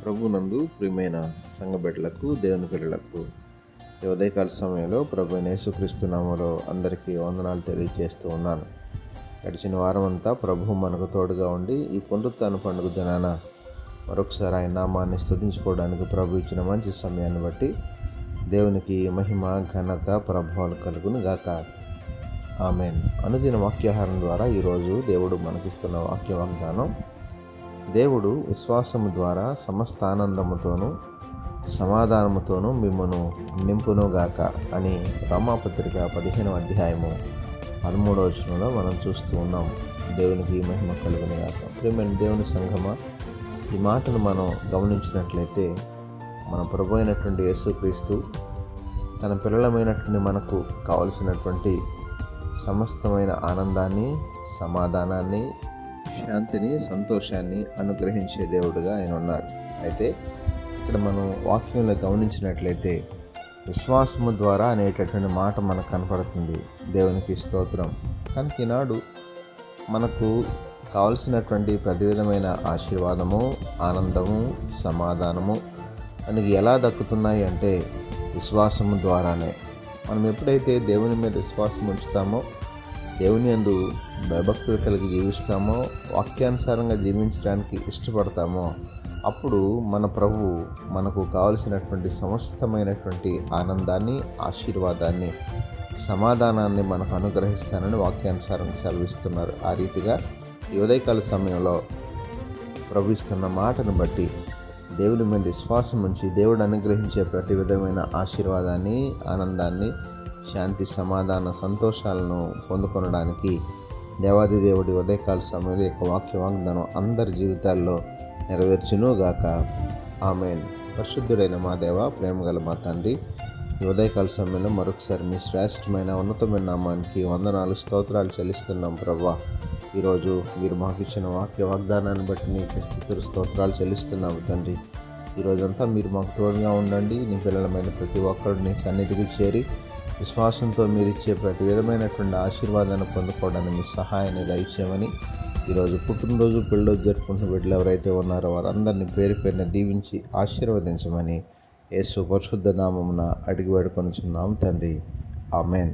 ప్రభునందు ప్రియమైన సంఘ బిడ్డలకు, దేవుని బిడ్డలకు ఈ ఉదయకాల సమయంలో ప్రభు యేసుక్రీస్తు నామములో అందరికీ వందనాలు తెలియజేస్తూ ఉన్నాను. గడిచిన వారం అంతా ప్రభు మనకు తోడుగా ఉండి ఈ పునరుత్థాన పండుగ దినాన మరొకసారి ఆయన నామాన్ని స్తుతించుకోవడానికి ప్రభు ఇచ్చిన మంచి సమయాన్ని బట్టి దేవునికి మహిమ, ఘనత, ప్రభావాలు కలుగును గాక. ఆమెన్. అనుదిన వాక్యాహారం ద్వారా ఈరోజు దేవుడు మనకిస్తున్న వాక్య వాగ్దానం, దేవుడు విశ్వాసము ద్వారా సమస్త ఆనందముతోనూ సమాధానముతోనూ మిమ్మును నింపునుగాక అని రోమాపత్రిక 15వ అధ్యాయము 13వ వచనంలో మనం చూస్తూ ఉన్నాం. దేవునికి మహిమ కలుగునుగాక. ప్రియమైన దేవుని సంఘమా, ఈ మాటను మనం గమనించినట్లయితే మన ప్రభు అయినటువంటి యేసుక్రీస్తు తన పిల్లలమైనటువంటి మనకు కావలసినటువంటి సమస్తమైన ఆనందాన్ని, సమాధానాన్ని, శాంతిని, సంతోషాన్ని అనుగ్రహించే దేవుడుగా ఆయన ఉన్నారు. అయితే ఇక్కడ మనం వాక్యంలో గమనించినట్లయితే విశ్వాసము ద్వారా అనేటటువంటి మాట మనకు కనపడుతుంది. దేవునికి స్తోత్రం. కనుక ఈనాడు మనకు కావలసినటువంటి ప్రతి విధమైన ఆశీర్వాదము, ఆనందము, సమాధానము మనకి ఎలా దక్కుతున్నాయి అంటే విశ్వాసము ద్వారానే. మనం ఎప్పుడైతే దేవుని మీద విశ్వాసం ఉంచుతామో, దేవుని యందు భయభక్తులు కలిగి జీవిస్తామో, వాక్యానుసారంగా జీవించడానికి ఇష్టపడతామో, అప్పుడు మన ప్రభువు మనకు కావలసినటువంటి సమస్తమైనటువంటి ఆనందాన్ని, ఆశీర్వాదాన్ని, సమాధానాన్ని మనకు అనుగ్రహిస్తానని వాక్యానుసారంగా సెలవిస్తున్నారు. ఆ రీతిగా ఈ ఉదయకాల సమయంలో ప్రభు ఇస్తున్న మాటను బట్టి దేవుని మీద విశ్వాసం ఉంచి దేవుడు అనుగ్రహించే ప్రతి విధమైన ఆశీర్వాదాన్ని, ఆనందాన్ని, శాంతి, సమాధాన, సంతోషాలను పొందుకొనడానికి దేవాది దేవుడి ఉదయకాల సమయంలో యొక్క వాక్య వాగ్దానం అందరి జీవితాల్లో నెరవేర్చునుగాక. ఆమెన్. పరిశుద్ధుడైన మా దేవ, ప్రేమగల మా తండ్రి, ఈ ఉదయకాల సమయంలో మరొకసారి మీ శ్రేష్టమైన ఉన్నతమైన నామానికి వందనాలు, స్తోత్రాలు చెల్లిస్తున్నాం ప్రభా. ఈరోజు మీరు మాకు ఇచ్చిన వాక్య వాగ్దానాన్ని బట్టి నీకు స్తుతులు, స్తోత్రాలు చెల్లిస్తున్నాము తండ్రి. ఈరోజంతా మీరు మాకు తోడుగా ఉండండి. నీ పిల్లలమైన ప్రతి ఒక్కరు నీ సన్నిధికి చేరి విశ్వాసంతో మీరు ఇచ్చే ప్రతి విధమైనటువంటి ఆశీర్వాదాన్ని పొందుకోవడానికి మీ సహాయాన్ని దయచేయమని, ఈరోజు పుట్టినరోజు, పెళ్ళిరోజు జరుపుకుంటున్న బిడ్డలు ఎవరైతే ఉన్నారో వారందరినీ పేరు పేరున దీవించి ఆశీర్వదించమని యేసు పరిశుద్ధ నామమున అడిగి వేడుకొనుచున్నాం తండ్రి. ఆమెన్.